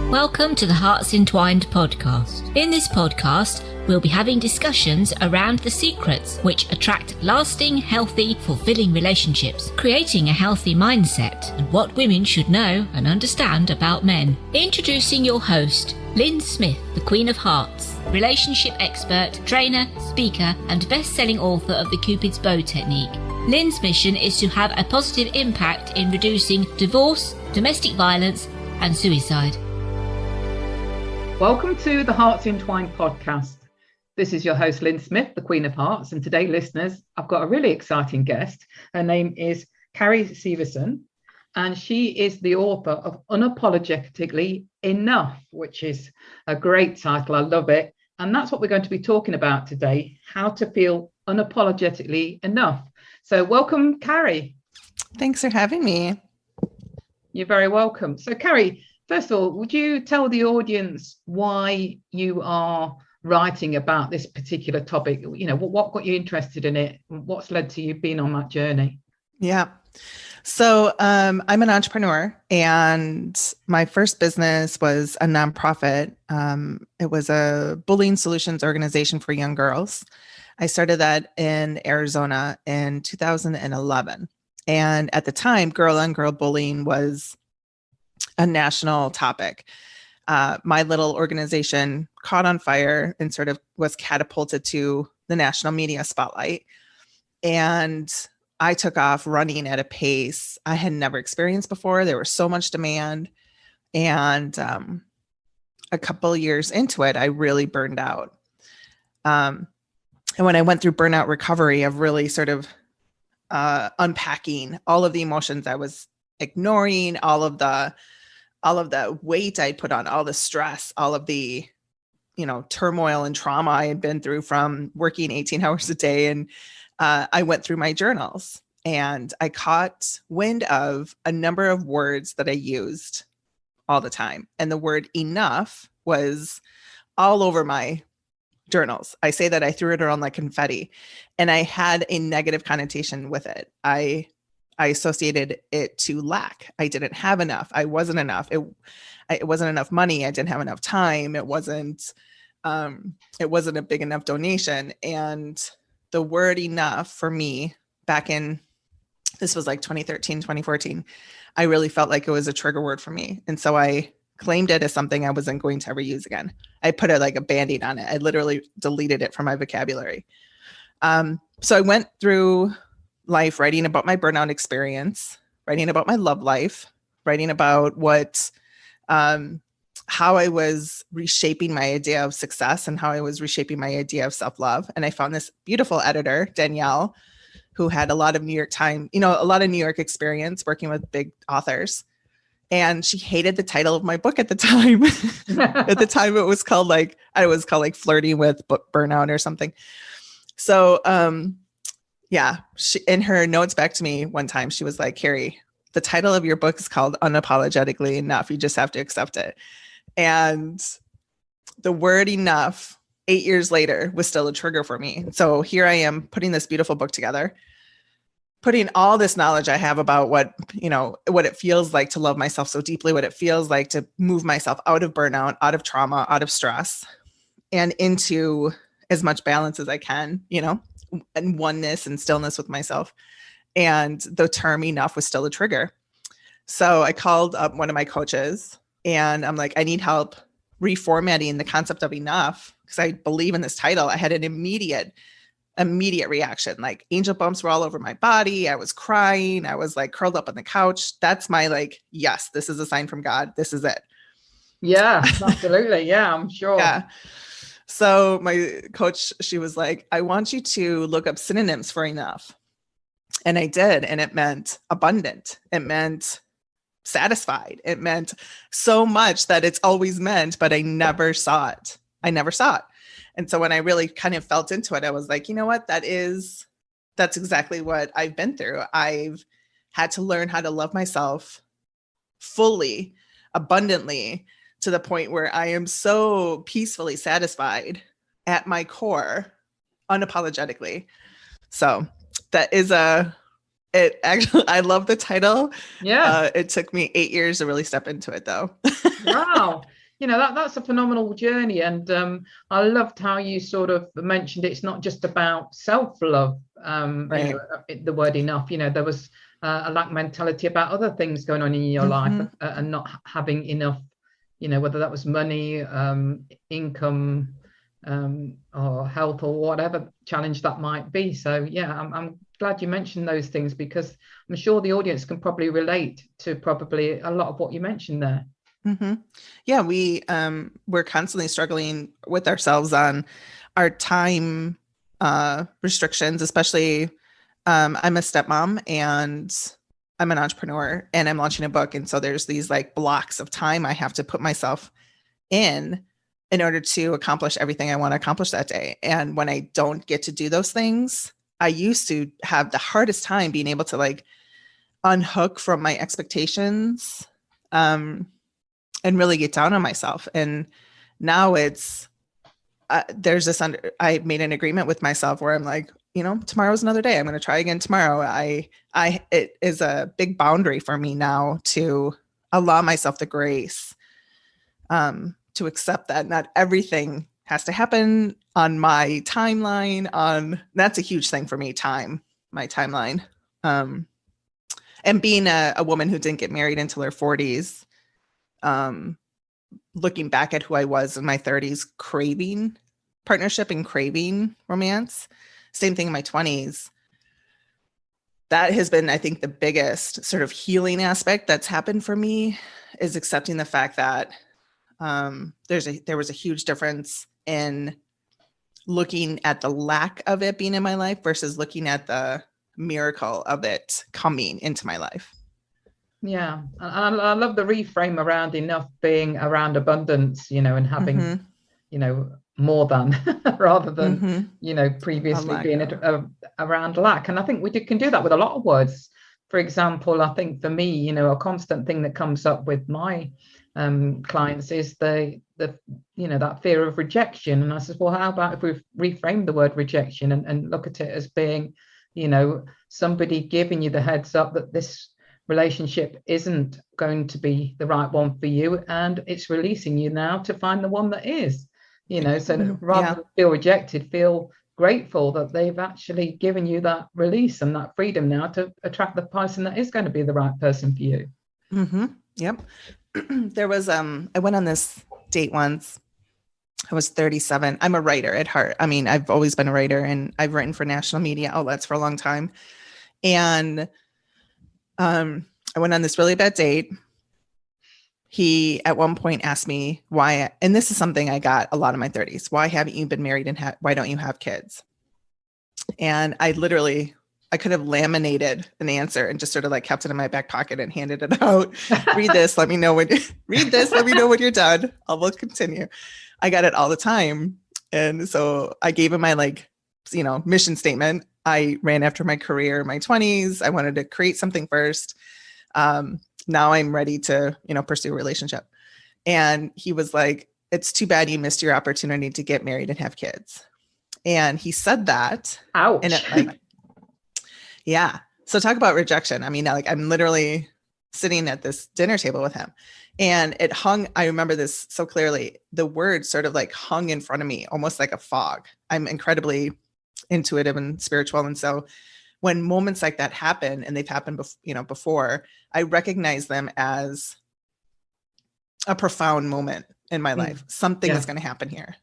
Welcome to the Hearts Entwined podcast. In this podcast, we'll be having discussions around the secrets which attract lasting, healthy, fulfilling relationships, creating a healthy mindset, and what women should know and understand about men. Introducing your host, Lyn Smith, the Queen of Hearts, relationship expert, trainer, speaker, and best-selling author of the Cupid's Bow technique. Lyn's mission is to have a positive impact in reducing divorce, domestic violence, and suicide. Welcome to the Hearts Entwined podcast. This is your host, Lyn Smith, the Queen of Hearts. And today, listeners, I've got a really exciting guest. Her name is Carrie Severson, and she is the author of Unapologetically Enough, which is a great title. I love it. And that's what we're going to be talking about today, how to feel unapologetically enough. So welcome, Carrie. Thanks for having me. You're very welcome. So, Carrie, first of all, would you tell the audience why you are writing about this particular topic? You know, what got you interested in it? What's led to you being on that journey? Yeah. So I'm an entrepreneur, and my first business was a nonprofit. It was a bullying solutions organization for young girls. I started that in Arizona in 2011. And at the time, girl on girl bullying was a national topic. My little organization caught on fire and sort of was catapulted to the national media spotlight. And I took off running at a pace I had never experienced before. There was so much demand. And a couple of years into it, I really burned out. And when I went through burnout recovery of really sort of unpacking all of the emotions I was ignoring, all of the weight I put on, all the stress, all of the, turmoil and trauma I had been through from working 18 hours a day. And I went through my journals, and I caught wind of a number of words that I used all the time. And the word enough was all over my journals. I say that I threw it around like confetti, and I had a negative connotation with it. I associated it to lack. I didn't have enough. I wasn't enough. It wasn't enough money. I didn't have enough time. It wasn't a big enough donation. And the word enough for me this was like 2013, 2014, I really felt like it was a trigger word for me. And so I claimed it as something I wasn't going to ever use again. I put like a Band-Aid on it. I literally deleted it from my vocabulary. So I went through life writing about my burnout experience, writing about my love life, writing about how I was reshaping my idea of success and how I was reshaping my idea of self-love. And I found this beautiful editor, Danielle, who had a lot of New York experience working with big authors. And she hated the title of my book at the time. At the time, it was called Flirting with Burnout or something. So, she, in her notes back to me one time, she was like, Carrie, the title of your book is called Unapologetically Enough. You just have to accept it. And the word enough 8 years later was still a trigger for me. So here I am putting this beautiful book together, putting all this knowledge I have about what it feels like to love myself so deeply, what it feels like to move myself out of burnout, out of trauma, out of stress, and into as much balance as I can, and oneness and stillness with myself. And the term enough was still a trigger. So I called up one of my coaches, and I'm like, I need help reformatting the concept of enough, because I believe in this title. I had an immediate reaction. Like angel bumps were all over my body. I was crying. I was like curled up on the couch. That's my yes, this is a sign from God. This is it. Yeah, absolutely. Yeah, I'm sure. Yeah. So my coach, she was like, I want you to look up synonyms for enough. And I did. And it meant abundant. It meant satisfied. It meant so much that it's always meant, but I never saw it. And so when I really kind of felt into it, I was like, you know what? That's exactly what I've been through. I've had to learn how to love myself fully, abundantly, to the point where I am so peacefully satisfied at my core, unapologetically. So that is a It actually, I love the title. Yeah. It took me 8 years to really step into it, though. Wow. That's a phenomenal journey. And I loved how you sort of mentioned it's not just about self-love, Right. the word enough, there was a lack mentality about other things going on in your life, and not having enough, whether that was money, income, or health, or whatever challenge that might be. So yeah, I'm glad you mentioned those things, because I'm sure the audience can probably relate to probably a lot of what you mentioned there. Yeah, we're constantly struggling with ourselves on our time restrictions, especially I'm a stepmom and I'm an entrepreneur and I'm launching a book. And so there's these like blocks of time I have to put myself in order to accomplish everything I want to accomplish that day. And when I don't get to do those things, I used to have the hardest time being able to like unhook from my expectations, and really get down on myself. And now it's, there's this, I made an agreement with myself where I'm like, tomorrow's another day. I'm going to try again tomorrow. It is a big boundary for me now to allow myself the grace, to accept that not everything has to happen on my timeline. That's a huge thing for me, my timeline. And being a woman who didn't get married until her 40s, looking back at who I was in my 30s, craving partnership and craving romance. Same thing in my 20s. That has been, I think, the biggest sort of healing aspect that's happened for me, is accepting the fact that there was a huge difference in looking at the lack of it being in my life versus looking at the miracle of it coming into my life. Yeah, I love the reframe around enough being around abundance, and having, more than rather than, previously being around lack. And I think we can do that with a lot of words. For example, I think for me, a constant thing that comes up with my clients is the that fear of rejection. And I said, well, how about if we reframe the word rejection and look at it as being, somebody giving you the heads up that this relationship isn't going to be the right one for you, and it's releasing you now to find the one that is, so rather than feel rejected, feel grateful that they've actually given you that release and that freedom now to attract the person that is going to be the right person for you. Yep. There was I went on this date once. I was 37. I'm a writer at heart. I mean, I've always been a writer, and I've written for national media outlets for a long time. And I went on this really bad date. He at one point asked me why, and this is something I got a lot in my 30s. Why haven't you been married, and why don't you have kids? And I could have laminated an answer and just sort of like kept it in my back pocket and handed it out. Read this. Let me know when you're done. We'll continue. I got it all the time. And so I gave him my mission statement. I ran after my career in my 20s. I wanted to create something first. Now I'm ready to, pursue a relationship. And he was like, it's too bad you missed your opportunity to get married and have kids. And he said that. Ouch. And it yeah. So talk about rejection. I mean, I'm literally sitting at this dinner table with him, and it hung. I remember this so clearly. The word sort of hung in front of me, almost like a fog. I'm incredibly intuitive and spiritual. And so when moments like that happen, and they've happened before, I recognize them as a profound moment in my life. Something is going to happen here.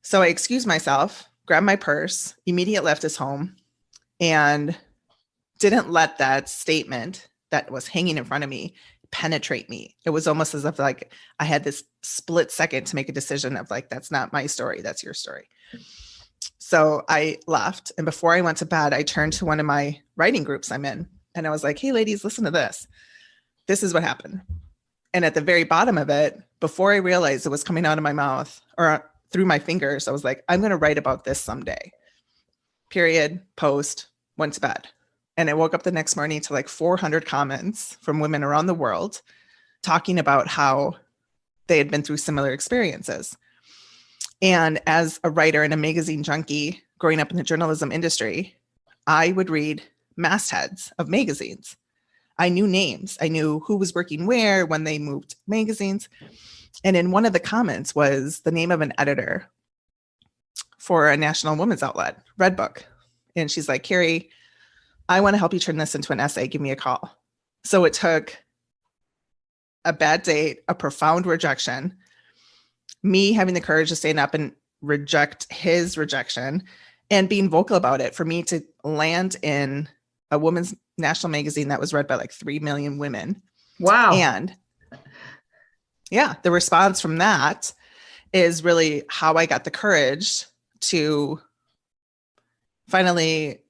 So I excused myself, grabbed my purse, immediately left his home, and didn't let that statement that was hanging in front of me penetrate me. It was almost as if I had this split second to make a decision of that's not my story, that's your story. So I left. And before I went to bed, I turned to one of my writing groups I'm in. And I was like, hey, ladies, listen to this. This is what happened. And at the very bottom of it, before I realized it was coming out of my mouth or through my fingers, I was like, I'm going to write about this someday. Period. Post. Went to bed. And I woke up the next morning to 400 comments from women around the world talking about how they had been through similar experiences. And as a writer and a magazine junkie growing up in the journalism industry, I would read mastheads of magazines. I knew names. I knew who was working where when they moved magazines. And in one of the comments was the name of an editor for a national women's outlet, Redbook. And she's like, Carrie, I want to help you turn this into an essay. Give me a call. So it took a bad date, a profound rejection, me having the courage to stand up and reject his rejection and being vocal about it for me to land in a women's national magazine that was read by like 3 million women. Wow. And yeah, the response from that is really how I got the courage to finally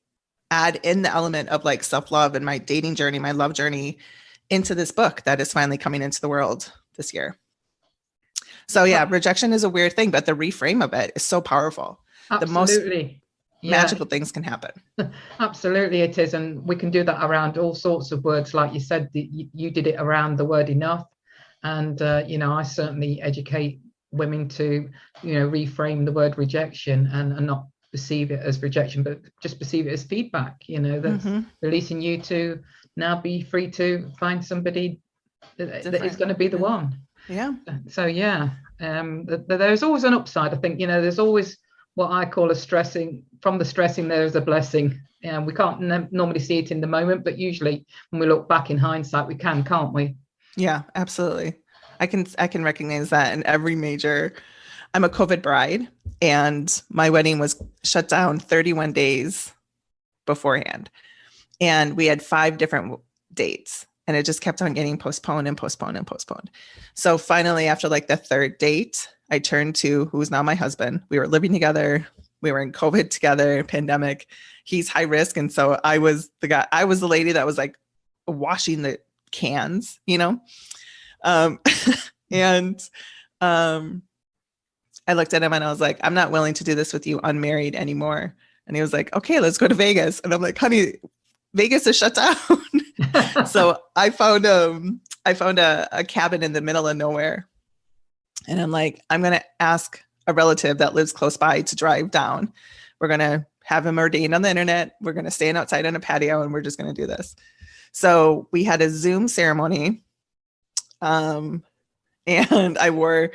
add in the element of like self-love and my dating journey, my love journey into this book that is finally coming into the world this year. So yeah, rejection is a weird thing, but the reframe of it is so powerful. Absolutely. The most magical things can happen. Absolutely it is. And we can do that around all sorts of words. Like you said, you did it around the word enough. And, I certainly educate women to, reframe the word rejection and not perceive it as rejection, but just perceive it as feedback, that's releasing you to now be free to find somebody that is going to be the one. Yeah. So, there's always an upside. I think, there's always what I call from the stressing, there's a blessing. And we can't normally see it in the moment, but usually when we look back in hindsight, we can't we? Yeah, absolutely. I can recognize that in every major. I'm a COVID bride and my wedding was shut down 31 days beforehand. And we had 5 different dates and it just kept on getting postponed and postponed and postponed. So finally, after like the 3rd date, I turned to who's now my husband. We were living together. We were in COVID together, pandemic. He's high risk. And so I was the lady that was like washing the cans, I looked at him and I was like, I'm not willing to do this with you unmarried anymore. And he was like, okay, let's go to Vegas. And I'm like, honey, Vegas is shut down. So I found a cabin in the middle of nowhere. And I'm like, I'm going to ask a relative that lives close by to drive down. We're going to have him ordained on the internet. We're going to stand outside on a patio and we're just going to do this. So we had a Zoom ceremony. And I wore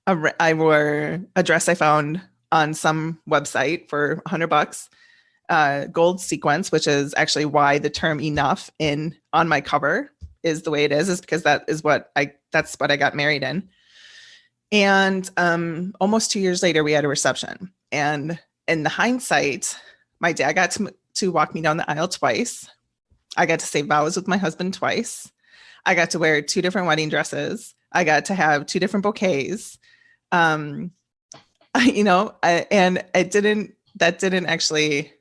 a dress I found on some website for $100, gold sequence, which is actually why the term enough on my cover is the way it is because that's what I got married in. And almost 2 years later, we had a reception. And in the hindsight, my dad got to walk me down the aisle twice. I got to say vows with my husband twice. I got to wear 2 different wedding dresses. I got to have 2 different bouquets. And that didn't actually,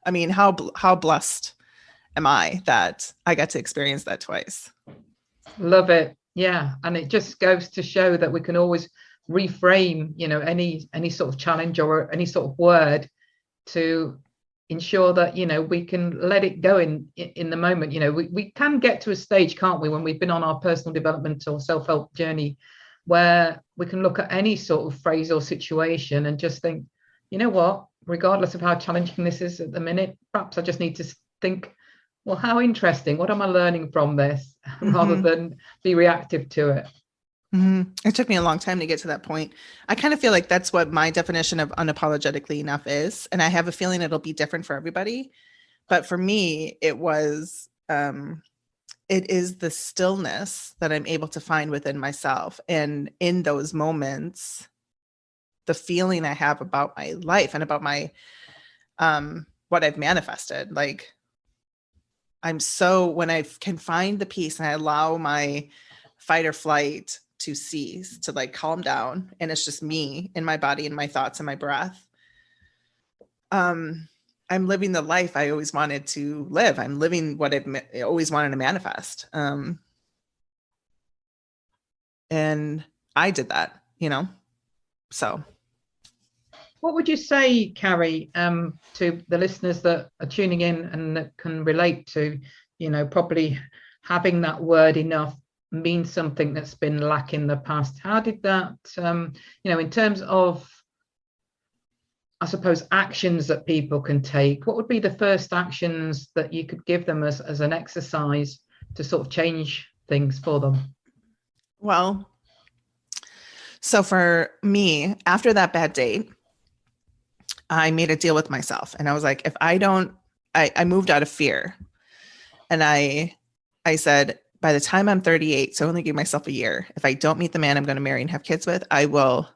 I mean, how blessed am I that I got to experience that twice? Love it. Yeah. And it just goes to show that we can always reframe, any sort of challenge or any sort of word to ensure that, we can let it go in the moment. We can get to a stage, can't we, when we've been on our personal development or self-help journey where we can look at any sort of phrase or situation and just think, you know what, regardless of how challenging this is at the minute, perhaps I just need to think, well, how interesting, what am I learning from this, rather than be reactive to it. It took me a long time to get to that point. I kind of feel like that's what my definition of unapologetically enough is. And I have a feeling it'll be different for everybody. But for me, it is the stillness that I'm able to find within myself. And in those moments, the feeling I have about my life and about my, what I've manifested, like when I can find the peace and I allow my fight or flight to cease, to like calm down, and it's just me and my body and my thoughts and my breath. I'm living the life I always wanted to live. I'm living what I've always wanted to manifest. And I did that, so. What would you say, Carrie, to the listeners that are tuning in and that can relate to, probably having that word enough mean something that's been lacking in the past? How did that, in terms of I suppose, actions that people can take, what would be the first actions that you could give them as an exercise to sort of change things for them? Well, so for me, after that bad date, I made a deal with myself, and I was like, if I don't, I moved out of fear, and I said, by the time I'm 38, so I only gave myself a year. If I don't meet the man I'm going to marry and have kids with, I will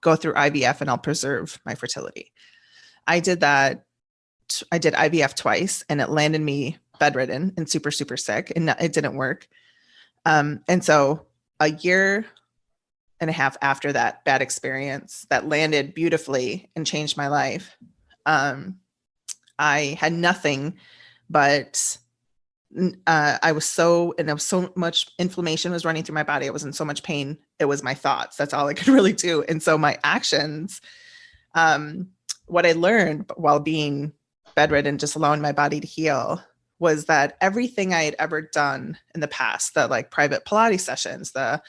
go through IVF and I'll preserve my fertility. I did that. I did IVF twice, and it landed me bedridden and super, super sick, and it didn't work. And so a year and a half after that bad experience that landed beautifully and changed my life, I had nothing but I was so much inflammation was running through my body. I was in so much pain. It was my thoughts. That's all I could really do. And so my actions, what I learned while being bedridden, just allowing my body to heal, was that everything I had ever done in the past, the like private Pilates sessions, the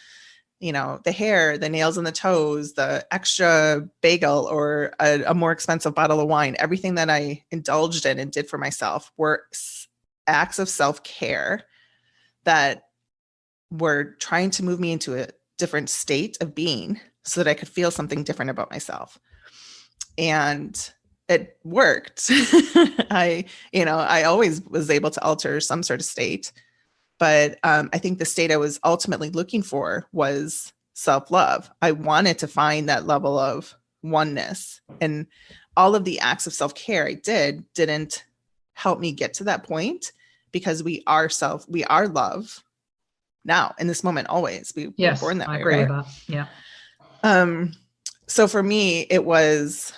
hair, the nails and the toes, the extra bagel or a more expensive bottle of wine, everything that I indulged in and did for myself were acts of self-care that were trying to move me into a different state of being so that I could feel something different about myself. And it worked. I always was able to alter some sort of state. But I think the state I was ultimately looking for was self-love. I wanted to find that level of oneness. And all of the acts of self-care I didn't help me get to that point, because we are love now in this moment, always. We were born that way. I agree right? with that. Yeah. So for me, it was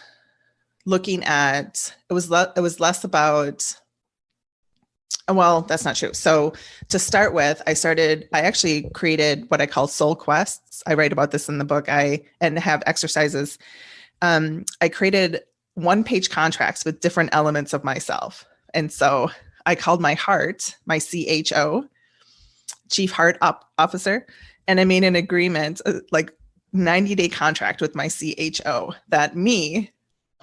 looking at, it was less about, well, that's not true. So to start with, I actually created what I call soul quests. I write about this in the book. And have exercises. I created 1-page contracts with different elements of myself. And so I called my heart, my CHO, Chief Heart Officer. And I made an agreement, like 90-day contract with my CHO, that me,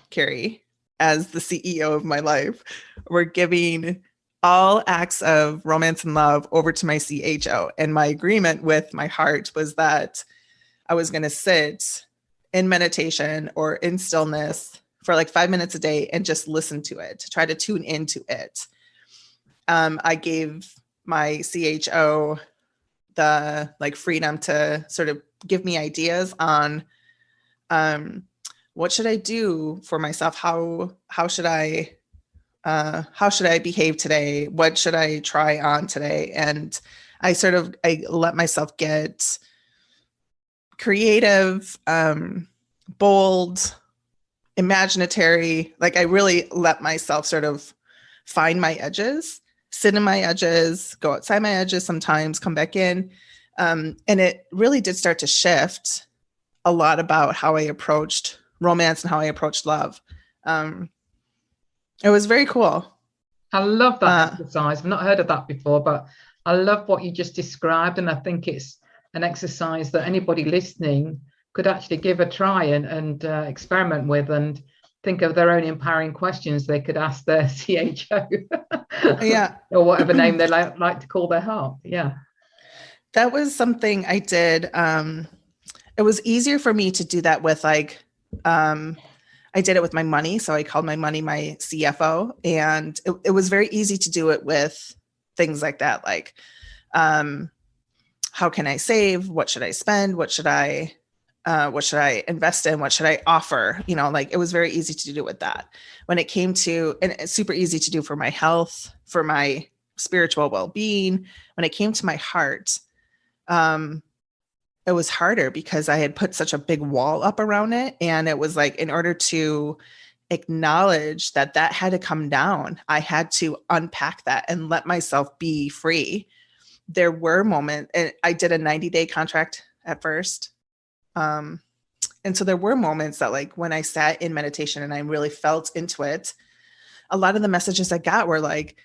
Carrie, as the CEO of my life, were giving all acts of romance and love over to my CHO. And my agreement with my heart was that I was going to sit in meditation or in stillness for like 5 minutes a day and just listen to it, try to tune into it. I gave my CHO the like freedom to sort of give me ideas on what should I do for myself? How should I behave today? What should I try on today? And I let myself get creative, bold, imaginatory. Like I really let myself sort of find my edges, sit in my edges, go outside my edges sometimes, come back in. And it really did start to shift a lot about how I approached romance and how I approached love. It was very cool. I love that exercise. I've not heard of that before, but I love what you just described. And I think it's an exercise that anybody listening could actually give a try and experiment with, and think of their own empowering questions they could ask their CHO. Yeah. Or whatever name they like to call their heart. Yeah. That was something I did. It was easier for me to do that with like, I did it with my money. So I called my money my CFO, and it was very easy to do it with things like that. Like, how can I save? What should I spend? What should I invest in? What should I offer? Like it was very easy to do with that. When it came to, and it's super easy to do for my health, for my spiritual well-being. When it came to my heart, it was harder because I had put such a big wall up around it. And it was like, in order to acknowledge that had to come down, I had to unpack that and let myself be free. There were moments, and I did a 90-day contract at first. And so there were moments that like when I sat in meditation and I really felt into it, a lot of the messages I got were like,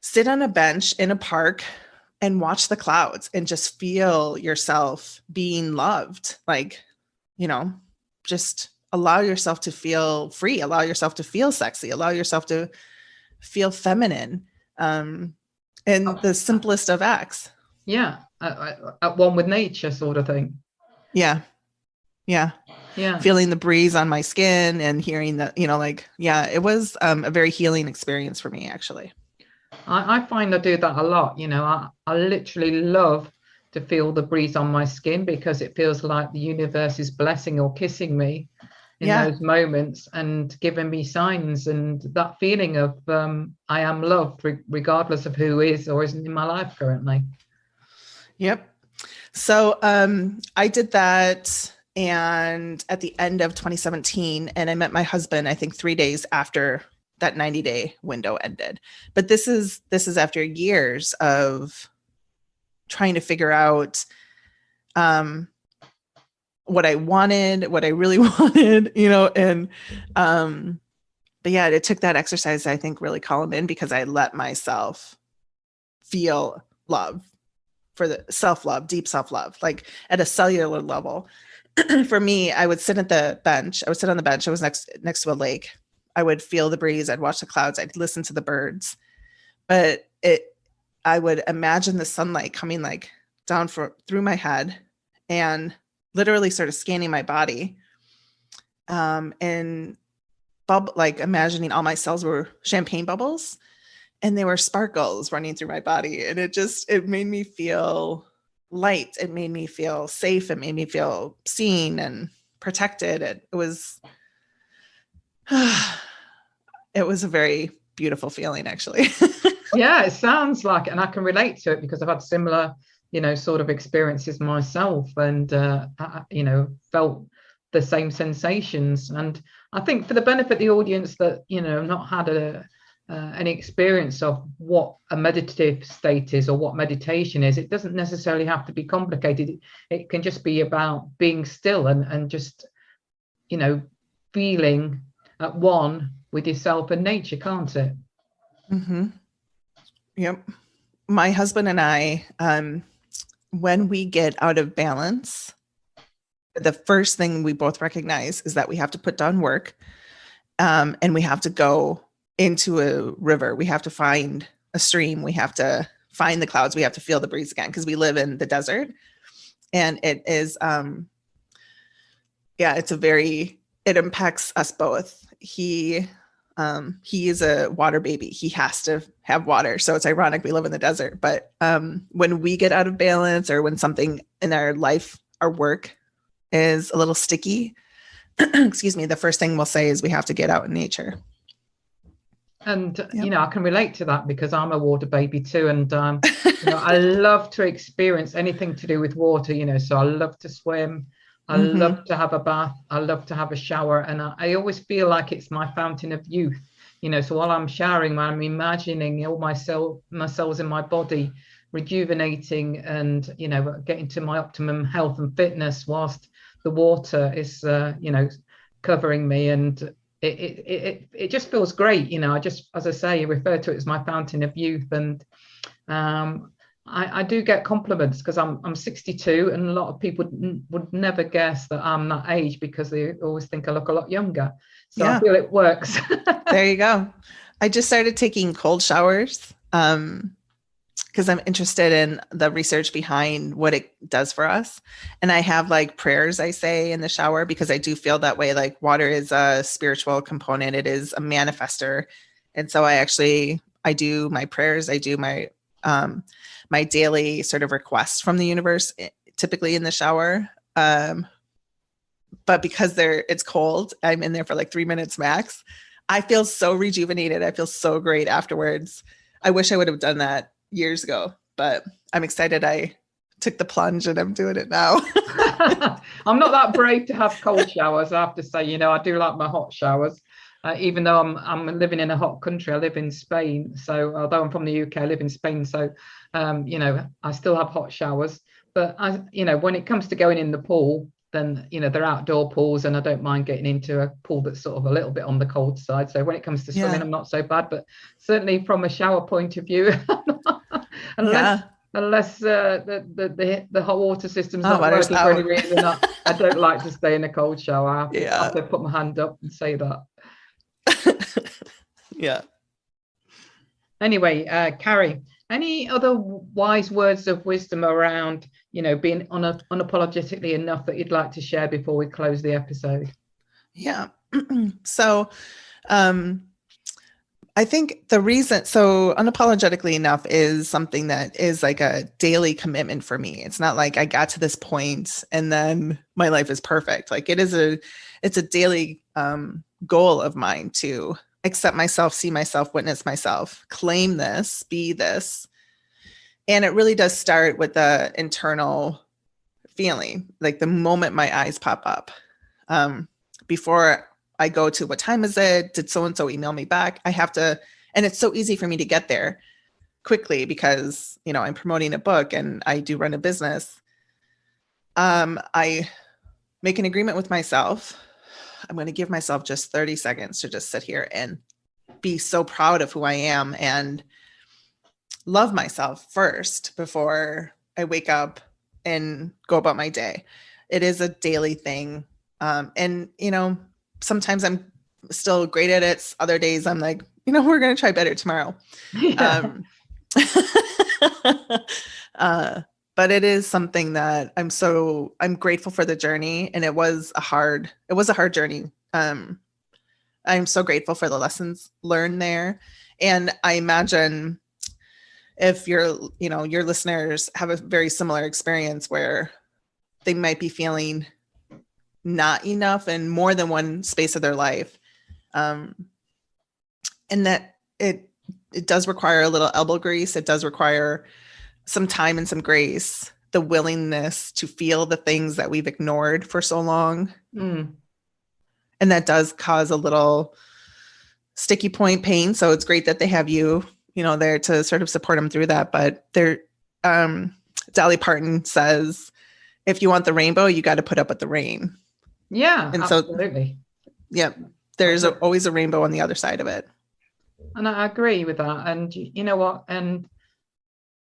sit on a bench in a park and watch the clouds and just feel yourself being loved. Like, just allow yourself to feel free, allow yourself to feel sexy, allow yourself to feel feminine, in the simplest of acts. Yeah. At one with nature sort of thing. Yeah. Yeah. Yeah. Feeling the breeze on my skin and hearing that, it was a very healing experience for me, actually. I find I do that a lot. I literally love to feel the breeze on my skin because it feels like the universe is blessing or kissing me in those moments and giving me signs, and that feeling of I am loved regardless of who is or isn't in my life currently. Yep. So I did that, and at the end of 2017, and I met my husband, I think 3 days after that 90-day window ended. But this is after years of trying to figure out what I wanted, what I really wanted, and but yeah, it took that exercise, I think, really calm in, because I let myself feel love, for the self-love, deep self-love, like at a cellular level. For me, I would sit on the bench. I was next to a lake. I would feel the breeze. I'd watch the clouds. I'd listen to the birds. But I would imagine the sunlight coming like down through my head and literally sort of scanning my body, and like imagining all my cells were champagne bubbles and there were sparkles running through my body. And it made me feel light. It made me feel safe. It made me feel seen and protected. It was a very beautiful feeling, actually. Yeah, it sounds like it, and I can relate to it because I've had similar, sort of experiences myself, and felt the same sensations. And I think for the benefit of the audience that not had any experience of what a meditative state is or what meditation is, it doesn't necessarily have to be complicated. It can just be about being still and just feeling at one with yourself and nature, can't it? Mm-hmm. Yep. My husband and I, when we get out of balance, the first thing we both recognize is that we have to put down work, and we have to go into a river. We have to find a stream. We have to find the clouds. We have to feel the breeze again, because we live in the desert. And it is, it impacts us both. He is a water baby. He has to have water. So it's ironic we live in the desert. But when we get out of balance, or when something in our life, our work is a little sticky, excuse me, the first thing we'll say is we have to get out in nature. And, I can relate to that because I'm a water baby too. And, I love to experience anything to do with water, so I love to swim. I love to have a bath. I love to have a shower. And I always feel like it's my fountain of youth, so while I'm showering, I'm imagining all my cells in my body rejuvenating and, getting to my optimum health and fitness whilst the water is, covering me. And it just feels great. I just, as I say, refer to it as my fountain of youth. And I do get compliments because I'm 62, and a lot of people would never guess that I'm that age because they always think I look a lot younger. So I feel it works. There you go. I just started taking cold showers because I'm interested in the research behind what it does for us. And I have like prayers I say in the shower, because I do feel that way. Like water is a spiritual component. It is a manifester. And so I do my prayers. I do my my daily sort of requests from the universe, typically in the shower. But because it's cold, I'm in there for like 3 minutes max. I feel so rejuvenated. I feel so great afterwards. I wish I would have done that years ago, but I'm excited I took the plunge and I'm doing it now. I'm not that brave to have cold showers, I have to say. I do like my hot showers. Even though I'm living in a hot country, I live in Spain. So although I'm from the UK, I live in Spain. So, I still have hot showers. But, when it comes to going in the pool, then, they're outdoor pools, and I don't mind getting into a pool that's sort of a little bit on the cold side. So when it comes to swimming, I'm not so bad. But certainly from a shower point of view, unless the hot water system's not working for any reason, I don't like to stay in a cold shower. I have to put my hand up and say that. Yeah. Anyway, Carrie, any other wise words of wisdom around, being unapologetically enough that you'd like to share before we close the episode? Yeah. So, I think unapologetically enough is something that is like a daily commitment for me. It's not like I got to this point and then my life is perfect. Like it's a daily goal of mine to accept myself, see myself, witness myself, claim this, be this. And it really does start with the internal feeling, like the moment my eyes pop up. Before I go to what time is it? Did so-and-so email me back? I have to, and it's so easy for me to get there quickly because, I'm promoting a book and I do run a business. I make an agreement with myself. I'm going to give myself just 30 seconds to just sit here and be so proud of who I am and love myself first before I wake up and go about my day. It is a daily thing. And, sometimes I'm still great at it. Other days I'm like, we're going to try better tomorrow. Yeah. But it is something that I'm grateful for the journey. And it was a hard journey. I'm so grateful for the lessons learned there. And I imagine if your listeners have a very similar experience where they might be feeling not enough in more than one space of their life. And that it does require a little elbow grease. It does require some time and some grace, the willingness to feel the things that we've ignored for so long. And that does cause a little sticky point pain. So it's great that they have you, there to sort of support them through that. But Dolly Parton says, if you want the rainbow, you got to put up with the rain. Yeah, and absolutely. So, there's always a rainbow on the other side of it. And I agree with that. And you know what? And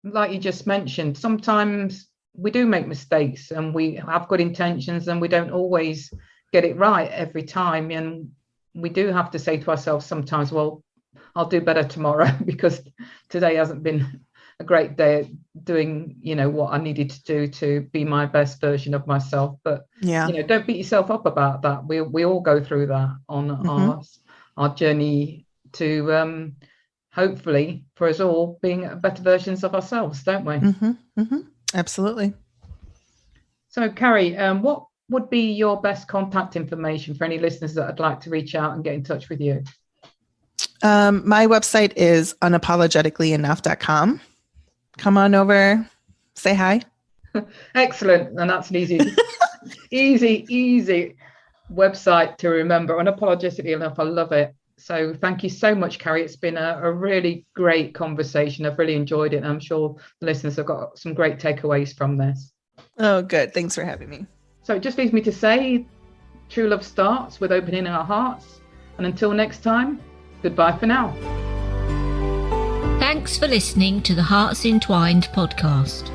like you just mentioned, sometimes we do make mistakes and we have good intentions and we don't always get it right every time. And we do have to say to ourselves sometimes, well, I'll do better tomorrow because today hasn't been a great day at doing, what I needed to do to be my best version of myself. But, don't beat yourself up about that. We all go through that on our journey to hopefully for us all being better versions of ourselves, don't we? Absolutely. So, Carrie, what would be your best contact information for any listeners that would like to reach out and get in touch with you? My website is unapologeticallyenough.com. Come on over, say hi. Excellent. And that's an easy website to remember. Unapologetically Enough. I love it. So thank you so much, Carrie. It's been a really great conversation. I've really enjoyed it. And I'm sure the listeners have got some great takeaways from this. Oh, good. Thanks for having me. So it just leaves me to say, true love starts with opening our hearts. And until next time, goodbye for now. Thanks for listening to the Hearts Entwined podcast.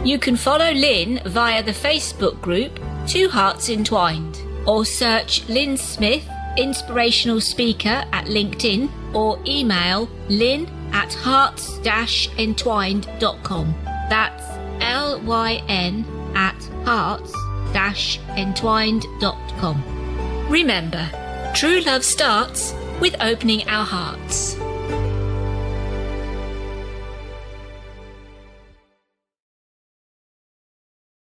You can follow Lyn via the Facebook group Two Hearts Entwined, or search Lyn Smith, inspirational speaker, at LinkedIn, or email lyn@hearts-entwined.com. That's LYN@hearts-entwined.com. Remember, true love starts with opening our hearts.